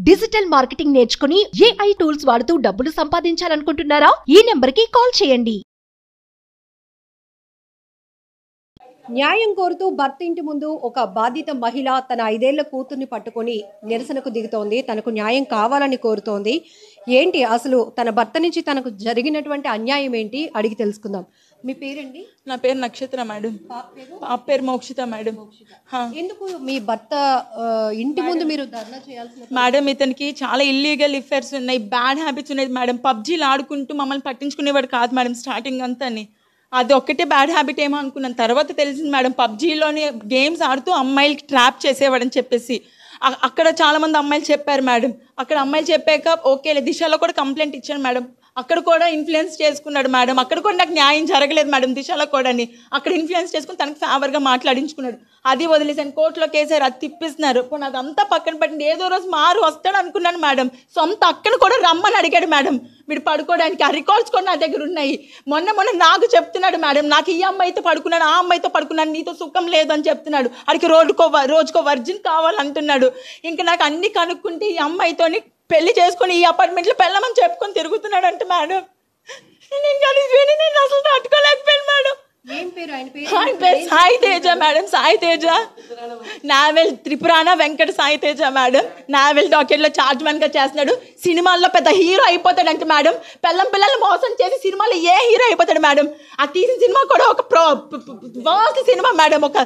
Digital marketing నేర్చుకుని AI tools వాడుతూ డబ్బులు సంపాదించాలనుకుంటున్నారా? ఈ నెంబర్కి కాల్ చేయండి. న్యాయం కోరుతూ భర్త ఇంటి ముందు ఒక బాధిత మహిళ తన 5 ఏళ్ల కూతుర్ని పట్టుకొని నిరసనకు దిగుతోంది. తనకు న్యాయం కావాలని కోరుతోంది. ఏంటి అసలు తన భర్త నుంచి తనకు జరిగినటువంటి అన్యాయం ఏంటి అడిగి తెలుసుకుందాం. మీ పేరండి? నా పేరు నక్షత్ర మేడం. పాప పేరు మోక్షిత మేడం. ఎందుకు మీ భర్త ఇంటి ముందు మీరు ధర్నా చేయాల్సిన? మేడం ఇతనికి చాలా ఇల్లీగల్ అఫైర్స్ ఉన్నాయి, బ్యాడ్ హ్యాబిట్స్ ఉన్నాయి మేడం. పబ్జీలు ఆడుకుంటూ మమ్మల్ని పట్టించుకునేవాడు కాదు మేడం స్టార్టింగ్ అంతాని. అది ఒక్కటే బ్యాడ్ హ్యాబిట్ ఏమో అనుకున్నాను. తర్వాత తెలిసింది మేడం పబ్జీలోని గేమ్స్ ఆడుతూ అమ్మాయిలకి ట్రాప్ చేసేవాడని చెప్పేసి. అక్కడ చాలామంది అమ్మాయిలు చెప్పారు మేడం. అక్కడ అమ్మాయిలు చెప్పాక ఓకేలే, దిశలో కూడా కంప్లైంట్ ఇచ్చాను మేడం. అక్కడ కూడా ఇన్ఫ్లుయెన్స్ చేసుకున్నాడు మేడం. అక్కడ కూడా నాకు న్యాయం జరగలేదు మేడం. దిశలో కూడా అక్కడ ఇన్ఫ్లుయెన్స్ చేసుకుని తనకు ఫేవర్గా మాట్లాడించుకున్నాడు. అది వదిలేసాను, కోర్టులో కేసారు, అది తిప్పిస్తున్నారు. పోనీ అదంతా పక్కన పట్టింది. ఏదో రోజు మారు వస్తాడు అనుకున్నాను మేడం. సొంత అక్కను కూడా రమ్మని అడిగాడు మేడం వీడు పడుకోవడానికి. ఆ రికార్డ్స్ కూడా నా దగ్గర ఉన్నాయి. మొన్న నాకు చెప్తున్నాడు మేడం, నాకు ఈ అమ్మాయితో పడుకున్నాను, ఆ అమ్మాయితో పడుకున్నాను, నీతో సుఖం లేదు అని చెప్తున్నాడు. అడిగి రోజుకో వర్జిన్ కావాలంటున్నాడు. ఇంకా నాకు అన్ని కనుక్కుంటే ఈ అమ్మాయితోని పెళ్లి చేసుకుని ఈ అపార్ట్మెంట్లో పెళ్ళమని చెప్పుకొని తిరుగుతున్నాడు అంటే మేడం. నేను అసలు తట్టుకోలేకపోయాను మేడం. ఆయన పేరు Sai Teja madam. Sai Teja naval Tripurana Venkata Sai Teja madam. Naval డాక్టర్లో చార్జ్ మ్యాన్గా చేస్తున్నాడు. సినిమాల్లో పెద్ద హీరో అయిపోతాడంటే మేడం. పిల్లలు మోసం చేసి సినిమాలో ఏ హీరో అయిపోతాడు మేడం. ఆ తీసిన సినిమా కూడా ఒక వర్స్ట్ సినిమా మేడం. ఒక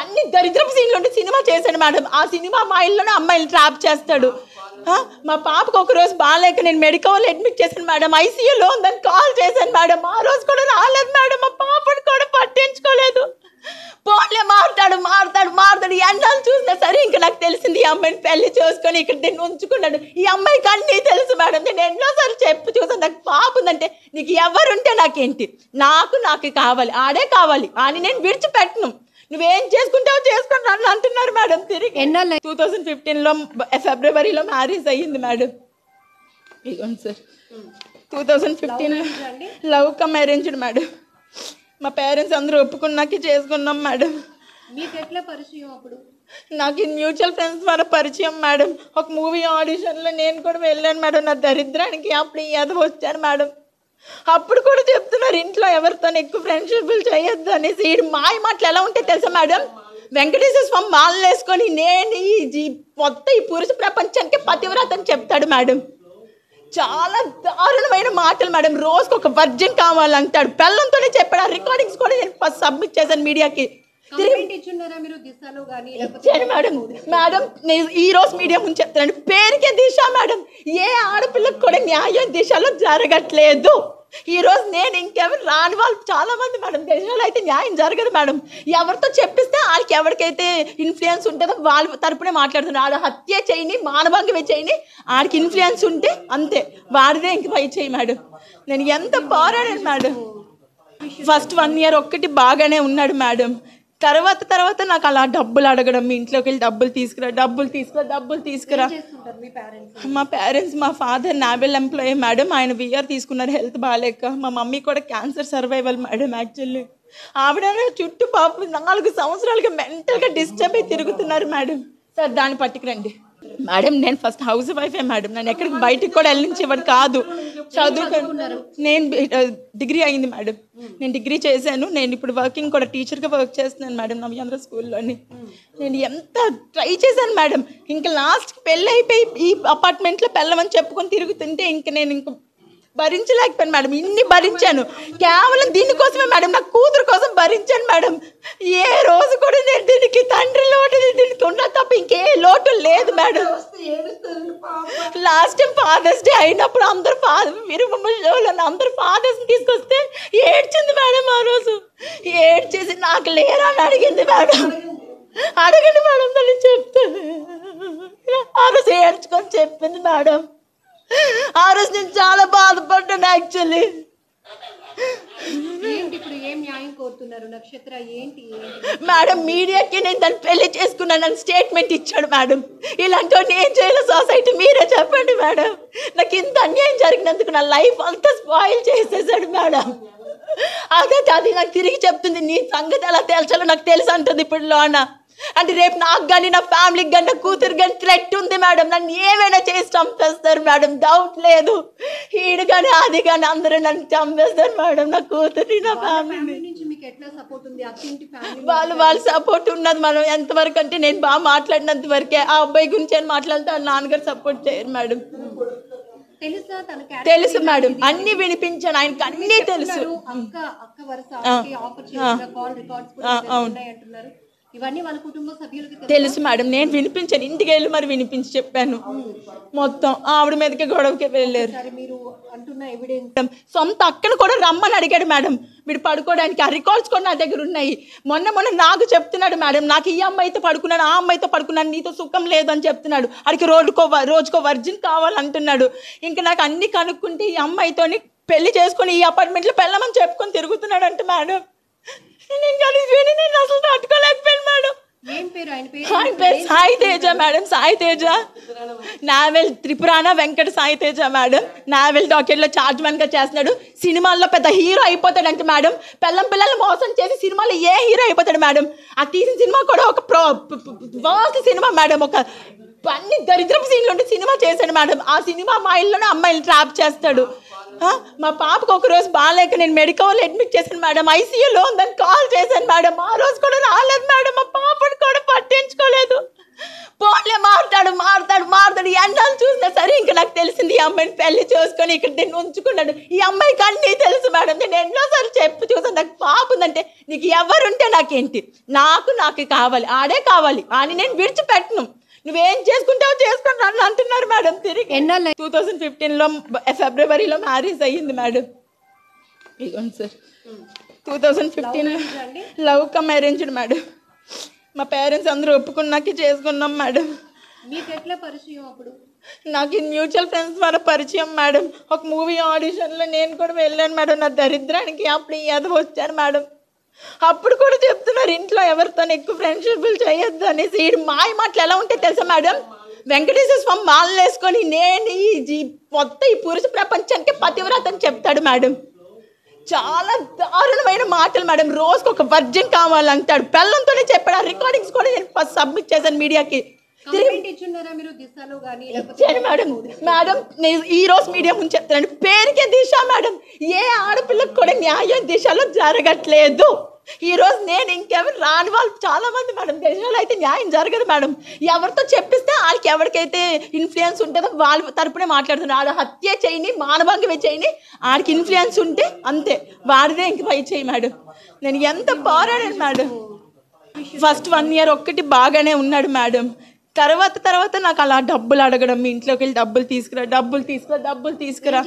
అన్ని దరిద్రపు సీన్లు ఉంటే సినిమా చేశాడు మేడం. ఆ సినిమా మా ఇల్లునే అమ్మాయిలు ట్రాప్ చేస్తాడు. మా పాపకు ఒక రోజు బాగాలేక నేను మెడికల్ అడ్మిట్ చేశాను మేడం. ICUలో ఉందని కాల్ చేశాను మేడం. ఆ రోజు కూడా రాలేదు మేడం. మా పాపను కూడా పట్టించుకోలేదు. పోన్లే మారుతాడు ఎండాలు చూసినా సరే ఇంకా నాకు తెలిసింది ఈ అమ్మాయిని పెళ్లి చేసుకొని ఇక్కడ నేను ఉంచుకున్నాడు. ఈ అమ్మాయికి అన్నీ తెలుసు మేడం. నేను ఎన్నోసార్లు చూసాను. నాకు పాప ఉందంటే నీకు ఎవరుంటే నాకేంటి, నాకు కావాలి, ఆడే కావాలి అని నేను విడిచిపెట్టను. నువ్వేం చేసుకుంటావు చేసుకుని నన్ను అంటున్నారు మేడం. తిరిగి 2015లో ఫిబ్రవరిలో మ్యారేజ్ అయ్యింది మేడం. ఇదిగోండి సార్, 2015లో లవ్ కమ్ అరేంజ్డ్ మేడం. మా పేరెంట్స్ అందరూ ఒప్పుకున్నాకే చేసుకున్నాం మేడం. మీకు ఎట్లా పరిచయం? అప్పుడు నాకు మ్యూచువల్ ఫ్రెండ్స్ ద్వారా పరిచయం మేడం. ఒక మూవీ ఆడిషన్లో నేను కూడా వెళ్ళాను మేడం. నా దరిద్రానికి అప్పుడు ఎదవ వచ్చాను మేడం. అప్పుడు కూడా చెప్తున్నారు ఇంట్లో ఎవరితో ఎక్కువ ఫ్రెండ్షిప్లు చేయొద్దు అనేసి. ఈ మాయ మాటలు ఎలా ఉంటే తెలుసా మేడం, వెంకటేశ్వర స్వామి మాలలు వేసుకొని నేను మొత్తం ఈ పురుష ప్రపంచానికి పతివ్రత అని చెప్తాడు మేడం. చాలా దారుణమైన మాటలు మేడం. రోజుకు ఒక వర్జిన్ కావాలంటాడు. పిల్లలతోనే చెప్పాడు. ఆ రికార్డింగ్స్ కూడా నేను ఫస్ట్ సబ్మిట్ చేశాను మీడియాకి. మేడం నేను ఈ రోజు మీడియా ముందు చెప్తాను, పేరుకే దిశ మేడం. ఏ ఆడపిల్లకు కూడా న్యాయం దిశలో జరగట్లేదు. ఈ రోజు నేను ఇంకెవరు రాని వాళ్ళు చాలా మంది మేడం. దేశంలో అయితే న్యాయం జరగదు మేడం. ఎవరితో చెప్పిస్తే వాళ్ళకి ఎవరికైతే ఇన్ఫ్లుయెన్స్ ఉంటుందో వాళ్ళ తరపునే మాట్లాడుతున్నారు. ఆడ హత్య చేయని, మానభంగమే చేయని, ఆడికి ఇన్ఫ్లుయెన్స్ ఉంటే అంతే, వాడిదే ఇంక పై చేయి మేడం. నేను ఎంత పోరాడాను మేడం. ఫస్ట్ 1 year ఒక్కటి బాగానే ఉన్నాడు మేడం. తర్వాత నాకు అలా డబ్బులు అడగడం, మీ ఇంట్లోకి వెళ్ళి డబ్బులు తీసుకురా. మా పేరెంట్స్, మా ఫాదర్ నావెల్ ఎంప్లాయీ మేడం. ఆయన VR తీసుకున్నారు హెల్త్ బాగాలేక. మా మమ్మీ కూడా క్యాన్సర్ సర్వైవల్ మేడం. యాక్చువల్లీ ఆవిడ చుట్టూ పాప 4 సంవత్సరాలుగా మెంటల్గా డిస్టర్బ్ అయి తిరుగుతున్నారు మేడం. సార్ దాన్ని పట్టుకురండి మేడం. నేను ఫస్ట్ హౌస్ వైఫే మేడం. నేను ఎక్కడికి బయటికి కూడా వెళ్ళించేవాడు కాదు. చదువుకున్నారు. నేను డిగ్రీ అయింది మేడం. నేను డిగ్రీ చేశాను. నేను ఇప్పుడు వర్కింగ్ కూడా టీచర్గా వర్క్ చేస్తున్నాను మేడం నవ్యాంధ్ర స్కూల్లోని. నేను ఎంత ట్రై చేశాను మేడం. ఇంకా లాస్ట్కి పెళ్ళి అయిపోయి ఈ అపార్ట్మెంట్లో పెళ్ళమని చెప్పుకొని తిరుగుతుంటే ఇంక నేను భరించలేకపోయాను మేడం. ఇన్ని భరించాను కేవలం దీనికోసమే మేడం. నా కూతురు కోసం భరించాను మేడం. ఏ రోజు కూడా నేను దీనికి తండ్రి లోటు దీనికి ఉన్న తప్ప ఇంకే లోటు లేదు madam. Last time Father's Day అయినప్పుడు అందరు అందరు ఫాదర్స్ని తీసుకొస్తే ఏడ్చింది మేడం. ఆ రోజు ఏడ్చేసి నాకు లేరా అని అడిగింది మేడం. అడగండి మేడం దాన్ని చెప్తాను. ఆ రోజు ఏడ్చుకొని చెప్పింది మేడం. ఆ రోజు నేను చాలా బాధపడ్డాను యాక్చువల్లీ. మేడం మీడియాకి నేను దాన్ని పెళ్లి చేసుకున్నాను స్టేట్మెంట్ ఇచ్చాడు మేడం. ఇలాంటి ఏం చేయాలి సొసైటీ మీరే చెప్పండి మేడం. నాకు ఇంత అన్యాయం జరిగినందుకు నా లైఫ్ అంతా స్పాయిల్ చేసేసాడు మేడం. అదే అది నాకు తిరిగి చెప్తుంది, నీ సంగతి ఎలా తేల్చాలో నాకు తెలుసు అంటుంది ఇప్పుడు లోన. అంటే రేపు నాకు కానీ నా ఫ్యామిలీకి కానీ నా కూతురు కానీ థ్రెట్ ఉంది మేడం. నన్ను ఏమైనా చేసి చంపేస్తారు మేడం, డౌట్ లేదు. ఈడు కానీ అది కానీ అందరూ నన్ను చంపేస్తారు మేడం, నా కూతురు నా ఫ్యామిలీ. వాళ్ళ సపోర్ట్ ఉన్నది మనం ఎంతవరకు అంటే నేను బాగా మాట్లాడినంత వరకే. ఆ అబ్బాయి గురించి అని మాట్లాడితే వాళ్ళ నాన్నగారు సపోర్ట్ చేయరు మేడం. తెలుసు మేడం, అన్ని వినిపించాను ఆయనకి, అన్నీ తెలుసు. తెలుసు మేడం, నేను వినిపించాను, ఇంటికి వెళ్ళి మరి వినిపించి చెప్పాను మొత్తం. ఆవిడ మీదకి గొడవకి వెళ్ళారు. సొంత అక్కను కూడా రమ్మని అడిగాడు మేడం వీడు పడుకోవడానికి. ఆ రికార్డ్స్ కూడా నా దగ్గర ఉన్నాయి. మొన్న నాకు చెప్తున్నాడు మేడం, నాకు ఈ అమ్మాయితో పడుకున్నాను, ఆ అమ్మాయితో పడుకున్నాను, నీతో సుఖం లేదు అని చెప్తున్నాడు. అడిగి రోజుకో వర్జిన్ కావాలంటున్నాడు. ఇంకా నాకు అన్ని కనుక్కుంటే ఈ అమ్మాయితోని పెళ్లి చేసుకుని ఈ అపార్ట్మెంట్లో పెళ్ళమని చెప్పుకొని తిరుగుతున్నాడు అంటే మేడం. నేను అసలు తట్టుకోలేకపోయాను మేడం. ఆయన పేరు Sai Teja madam, Sai Teja. Naval Tripurana Venkata Sai Teja madam. Naval డాక్యుమెంట్లో చార్జ్ గా చేస్తున్నాడు. సినిమాల్లో పెద్ద హీరో అయిపోతాడంటే మేడం. పిల్లల్ని మోసం చేసి సినిమాలో ఏ హీరో అయిపోతాడు మేడం. ఆ తీసిన సినిమా కూడా ఒక వర్స్ట్ సినిమా మేడం. ఒక అన్ని దరిద్రపు సీన్లు ఉంటే సినిమా చేశాడు మేడం. ఆ సినిమా అమ్మాయిల్లోనే అమ్మాయిలు ట్రాప్ చేస్తాడు. మా పాపకు ఒక రోజు బాగాలేక నేను మెడికల్ అడ్మిట్ చేశాను మేడం, ఐసీయూలో ఉందని కాల్ చేశాను మేడం. ఆ రోజు కూడా రాలేదు మేడం, మా పాపను కూడా పట్టించుకోలేదు. ఫోన్లే మారుతాడు ఎన్నాళ్ళు చూసినా సరే. ఇంకా నాకు తెలిసింది ఈ అమ్మాయిని పెళ్లి చేసుకొని ఇక్కడ నేను ఉంచుకున్నాడు. ఈ అమ్మాయికి అన్నీ తెలుసు మేడం. నేను ఎన్నోసార్లు చెప్పి చూసాను, నాకు పాప ఉందంటే నీకు ఎవరుంటే నాకేంటి, నాకు కావాలి, ఆడే కావాలి అని నేను విడిచిపెట్టను. నువ్వేం చేసుకుంటావు చేసుకుని నన్ను అంటున్నారు మేడం. తిరిగి 2015లో ఫిబ్రవరిలో మ్యారేజ్ అయ్యింది మేడం. ఇదిగోండి సార్, 2015లో లవ్ కమ్ అరేంజ్డ్ మేడం. మా పేరెంట్స్ అందరూ ఒప్పుకున్నాకే చేసుకున్నాం మేడం. నాకు మ్యూచువల్ ఫ్రెండ్స్ ద్వారా పరిచయం మేడం. ఒక మూవీ ఆడిషన్లో నేను కూడా వెళ్ళాను మేడం. నా దరిద్రానికి అప్పుడు ఎదవ వచ్చారు మేడం. అప్పుడు కూడా చెప్తున్నారు ఇంట్లో ఎవరితో ఎక్కువ ఫ్రెండ్షిప్లు చేయొద్దు అనేసి. ఈ మాయ మాటలు ఎలా ఉంటాయి తెలుసా మేడం. వెంకటేశ్వర స్వామి మాలలు వేసుకొని నేను ఈ పురుష ప్రపంచానికి పతివ్రత అని చెప్తాడు మేడం. చాలా దారుణమైన మాటలు మేడం. రోజుకు ఒక వర్జిన్ కావాలంటాడు. పెళ్ళంతోనే చెప్పాడు. ఆ రికార్డింగ్స్ కూడా నేను ఫస్ట్ సబ్మిట్ చేశాను మీడియాకి. మేడం నేను ఈ రోజు మీడియా ముందు చెప్తాను, పేరుకే దిశ మేడం. ఏ ఆడపిల్లకు కూడా న్యాయం దిశలో జరగట్లేదు. ఈ రోజు నేను ఇంకెవరు రాని వాళ్ళు చాలా మంది మేడం. దేశంలో అయితే న్యాయం జరగదు మేడం. ఎవరితో చెప్పిస్తే వాళ్ళకి ఎవరికైతే ఇన్ఫ్లుయెన్స్ ఉంటుందో వాళ్ళ తరపునే మాట్లాడుతున్నారు. ఆడ హత్య చేయని, మానభంగమే చేయని, ఆడికి ఇన్ఫ్లుయెన్స్ ఉంటే అంతే, వాడిదే ఇంక పై చేయి మేడం. నేను ఎంత పోరాడాను మేడం. ఫస్ట్ 1 year ఒక్కటి బాగానే ఉన్నాడు మేడం. తర్వాత నాకు అలా డబ్బులు అడగడం, మీ ఇంట్లోకి వెళ్ళి డబ్బులు తీసుకురా.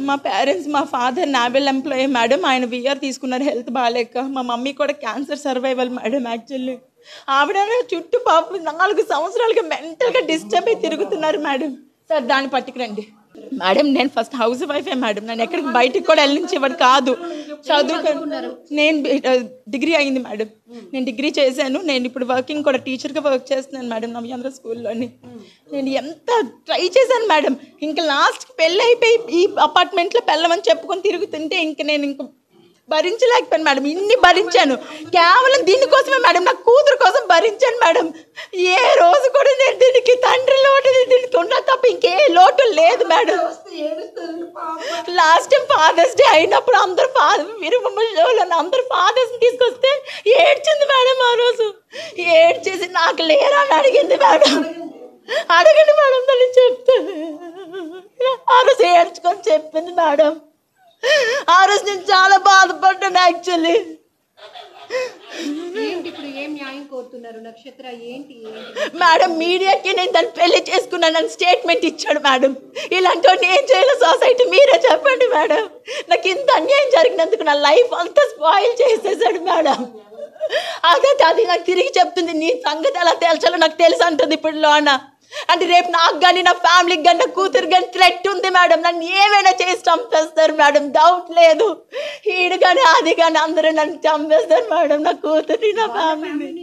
మా పేరెంట్స్, మా ఫాదర్ నావెల్ ఎంప్లాయీ మేడం. ఆయన విఆర్ తీసుకున్నారు హెల్త్ బాగాలేక. మా మమ్మీ కూడా క్యాన్సర్ సర్వైవల్ మేడం. యాక్చువల్లీ ఆవిడ చుట్టూ పాప 4 సంవత్సరాలుగా మెంటల్గా డిస్టర్బ్ అయి తిరుగుతున్నారు మేడం. సార్ దాన్ని పట్టుకురండి మేడం. నేను ఫస్ట్ హౌస్ వైఫే మేడం. నేను ఎక్కడికి బయటకు కూడా వెళ్ళించేవాడు కాదు. చదువుకున్నారు. నేను డిగ్రీ అయింది మేడం. నేను డిగ్రీ చేశాను. నేను ఇప్పుడు వర్కింగ్ కూడా టీచర్గా వర్క్ చేస్తున్నాను మేడం నవ్యాంధ్ర స్కూల్లోని. నేను ఎంత ట్రై చేశాను మేడం. ఇంకా లాస్ట్కి పెళ్ళి అయిపోయి ఈ అపార్ట్మెంట్లో పెళ్ళమని చెప్పుకొని తిరుగుతుంటే నేను భరించలేకపోయాను మేడం. ఇన్ని భరించాను కేవలం దీనికోసమే మేడం, నా కూతురు కోసం భరించాను మేడం. ఏ రోజు కూడా నేను దీనికి తండ్రి లోటు దీనికి ఉన్నా తప్ప ఇంకే లోటు లేదు madam. Last time Father's Day అయినప్పుడు అందరూ అందరు ఫాదర్స్ని తీసుకొస్తే ఏడ్చింది మేడం. ఆ రోజు ఏడ్చేసి నాకు లేరా అని అడిగింది మేడం. అడగండి మేడం, తల్లి చెప్తాను. ఆ రోజు ఏడ్చుకొని చెప్పింది మేడం. ఆ రోజు నేను చాలా బాధపడ్డాను యాక్చువల్లీ. మేడం మీడియాకి నేను దాన్ని పెళ్లి చేసుకున్నానని స్టేట్మెంట్ ఇచ్చాడు మేడం. ఇలాంటి ఏం చేయాలి సొసైటీ, మీరే చెప్పండి మేడం. నాకు ఇంత అన్యాయం జరిగినందుకు నా లైఫ్ అంతా స్పాయిల్ చేసేసాడు మేడం. అది నాకు తిరిగి చెప్తుంది, నీ సంగతి ఎలా తేల్చాలో నాకు తెలుసు అంటుంది ఇప్పుడు లోన. అంటే రేపు నాకు కానీ నా ఫ్యామిలీకి కానీ నా కూతురు కానీ థ్రెట్ ఉంది మేడం. నన్ను ఏమైనా చేసి చంపేస్తారు మేడం, డౌట్ లేదు. ఈడు కానీ అది కానీ అందరూ నన్ను చంపేస్తారు మేడం, నా కూతురు నా ఫ్యామిలీ.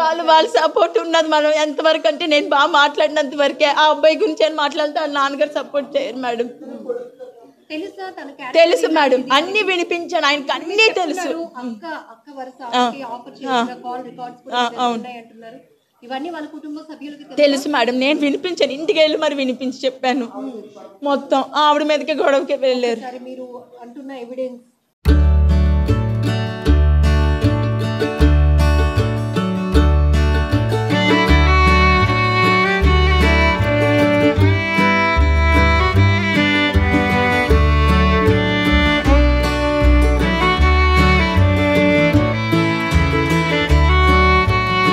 వాళ్ళ సపోర్ట్ ఉన్నది మనం ఎంతవరకు అంటే నేను బాగా మాట్లాడినంత వరకే. ఆ అబ్బాయి గురించి అని మాట్లాడితే వాళ్ళ నాన్నగారు సపోర్ట్ చేయరు మేడం. తెలుసా తన తెలుసు మేడం, అన్ని వినిపించాను ఆయనకి, అన్ని తెలుసు. అక్క వరుస ఆఫర్ చేసిన కాల్ రికార్డ్స్ కూడా అంటున్నారు. ఇవన్నీ వాళ్ళ కుటుంబ సభ్యులకి తెలుసు మేడం. నేను వినిపించాను, ఇంటికి వెళ్ళి మరి వినిపించి చెప్పాను. మొత్తం ఆవిడ మీదకి గొడవకి వెళ్ళారు. మీరు అంటున్న ఎవిడెన్స్